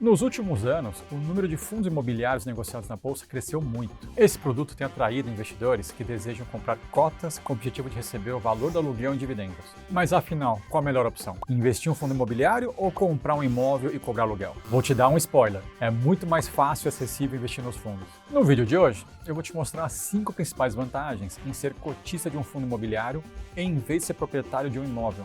Nos últimos anos, o número de fundos imobiliários negociados na bolsa cresceu muito. Esse produto tem atraído investidores que desejam comprar cotas com o objetivo de receber o valor do aluguel em dividendos. Mas afinal, qual a melhor opção? Investir em um fundo imobiliário ou comprar um imóvel e cobrar aluguel? Vou te dar um spoiler: é muito mais fácil e acessível investir nos fundos. No vídeo de hoje, eu vou te mostrar as 5 principais vantagens em ser cotista de um fundo imobiliário em vez de ser proprietário de um imóvel.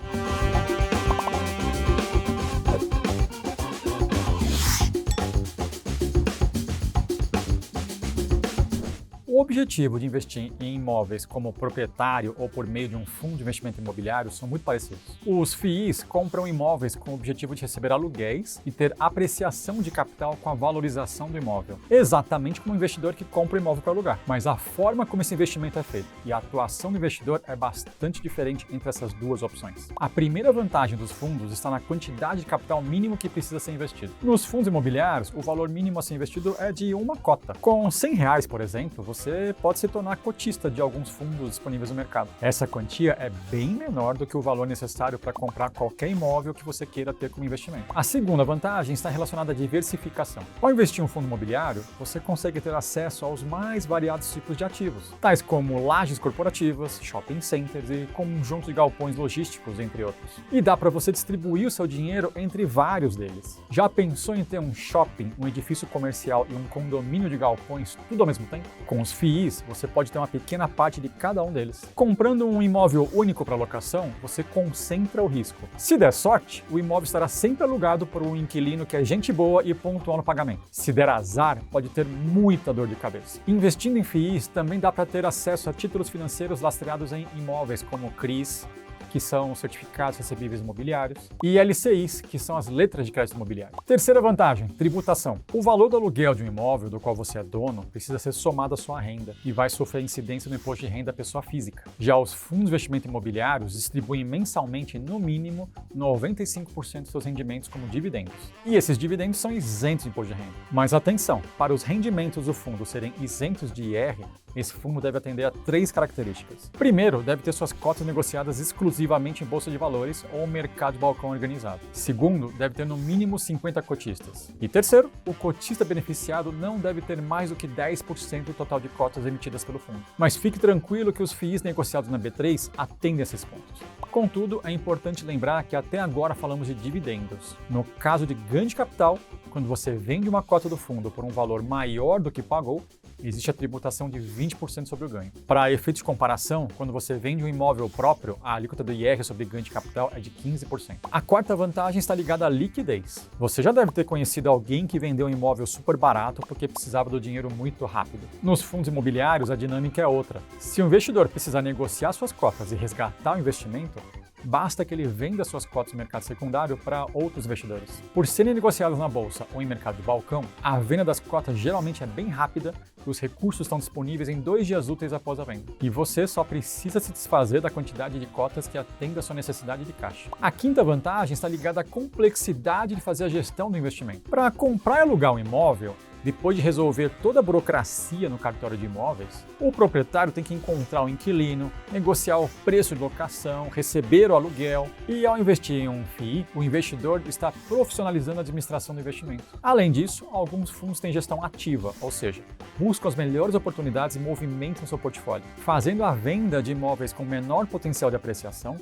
O objetivo de investir em imóveis como proprietário ou por meio de um fundo de investimento imobiliário são muito parecidos. Os FIIs compram imóveis com o objetivo de receber aluguéis e ter apreciação de capital com a valorização do imóvel, exatamente como um investidor que compra um imóvel para alugar. Mas a forma como esse investimento é feito e a atuação do investidor é bastante diferente entre essas duas opções. A primeira vantagem dos fundos está na quantidade de capital mínimo que precisa ser investido. Nos fundos imobiliários, o valor mínimo a ser investido é de uma cota. Com R$100, por exemplo, você pode se tornar cotista de alguns fundos disponíveis no mercado. Essa quantia é bem menor do que o valor necessário para comprar qualquer imóvel que você queira ter como investimento. A segunda vantagem está relacionada à diversificação. Ao investir em um fundo imobiliário, você consegue ter acesso aos mais variados tipos de ativos, tais como lajes corporativas, shopping centers e conjuntos de galpões logísticos, entre outros. E dá para você distribuir o seu dinheiro entre vários deles. Já pensou em ter um shopping, um edifício comercial e um condomínio de galpões tudo ao mesmo tempo? Com os FIIs, você pode ter uma pequena parte de cada um deles. Comprando um imóvel único para locação, você concentra o risco. Se der sorte, o imóvel estará sempre alugado por um inquilino que é gente boa e pontual no pagamento. Se der azar, pode ter muita dor de cabeça. Investindo em FIIs, também dá para ter acesso a títulos financeiros lastreados em imóveis como CRIs, que são certificados recebíveis imobiliários, e LCIs, que são as letras de crédito imobiliário. Terceira vantagem, tributação. O valor do aluguel de um imóvel do qual você é dono precisa ser somado à sua renda e vai sofrer incidência no imposto de renda da pessoa física. Já os fundos de investimento imobiliários distribuem mensalmente, no mínimo, 95% dos seus rendimentos como dividendos. E esses dividendos são isentos de imposto de renda. Mas atenção, para os rendimentos do fundo serem isentos de IR, esse fundo deve atender a 3 características. Primeiro, deve ter suas cotas negociadas exclusivamente em bolsa de valores ou mercado de balcão organizado. Segundo, deve ter no mínimo 50 cotistas. E terceiro, o cotista beneficiado não deve ter mais do que 10% do total de cotas emitidas pelo fundo. Mas fique tranquilo que os FIIs negociados na B3 atendem a esses pontos. Contudo, é importante lembrar que até agora falamos de dividendos. No caso de ganho de capital, quando você vende uma cota do fundo por um valor maior do que pagou, existe a tributação de 20% sobre o ganho. Para efeitos de comparação, quando você vende um imóvel próprio, a alíquota do IR sobre ganho de capital é de 15%. A quarta vantagem está ligada à liquidez. Você já deve ter conhecido alguém que vendeu um imóvel super barato porque precisava do dinheiro muito rápido. Nos fundos imobiliários, a dinâmica é outra. Se o investidor precisar negociar suas cotas e resgatar o investimento, basta que ele venda suas cotas no mercado secundário para outros investidores. Por serem negociadas na bolsa ou em mercado de balcão, a venda das cotas geralmente é bem rápida e os recursos estão disponíveis em 2 dias úteis após a venda. E você só precisa se desfazer da quantidade de cotas que atenda a sua necessidade de caixa. A quinta vantagem está ligada à complexidade de fazer a gestão do investimento. Para comprar e alugar um imóvel, depois de resolver toda a burocracia no cartório de imóveis, o proprietário tem que encontrar o inquilino, negociar o preço de locação, receber o aluguel e, ao investir em um FII, o investidor está profissionalizando a administração do investimento. Além disso, alguns fundos têm gestão ativa, ou seja, buscam as melhores oportunidades e movimentam seu portfólio, fazendo a venda de imóveis com menor potencial de apreciação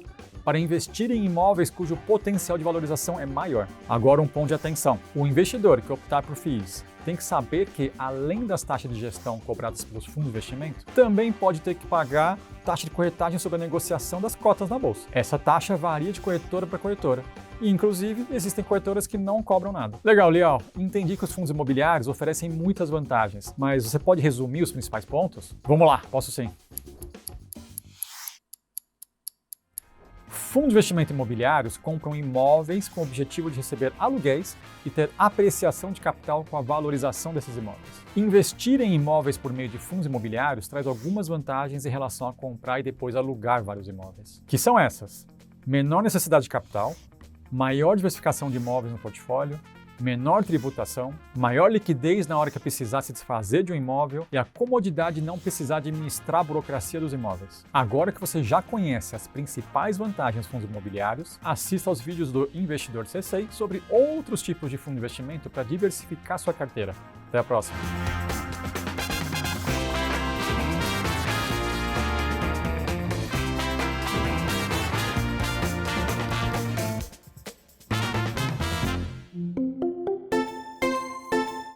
para investir em imóveis cujo potencial de valorização é maior. Agora, um ponto de atenção: o investidor que optar por FIIs tem que saber que, além das taxas de gestão cobradas pelos fundos de investimento, também pode ter que pagar taxa de corretagem sobre a negociação das cotas na bolsa. Essa taxa varia de corretora para corretora. E, inclusive, existem corretoras que não cobram nada. Legal, Liel. Entendi que os fundos imobiliários oferecem muitas vantagens, mas você pode resumir os principais pontos? Vamos lá, posso sim. Fundos de investimento imobiliários compram imóveis com o objetivo de receber aluguéis e ter apreciação de capital com a valorização desses imóveis. Investir em imóveis por meio de fundos imobiliários traz algumas vantagens em relação a comprar e depois alugar vários imóveis, que são essas: menor necessidade de capital, maior diversificação de imóveis no portfólio, menor tributação, maior liquidez na hora que precisar se desfazer de um imóvel e a comodidade de não precisar administrar a burocracia dos imóveis. Agora que você já conhece as principais vantagens dos fundos imobiliários, assista aos vídeos do Investidor C6 sobre outros tipos de fundo de investimento para diversificar sua carteira. Até a próxima!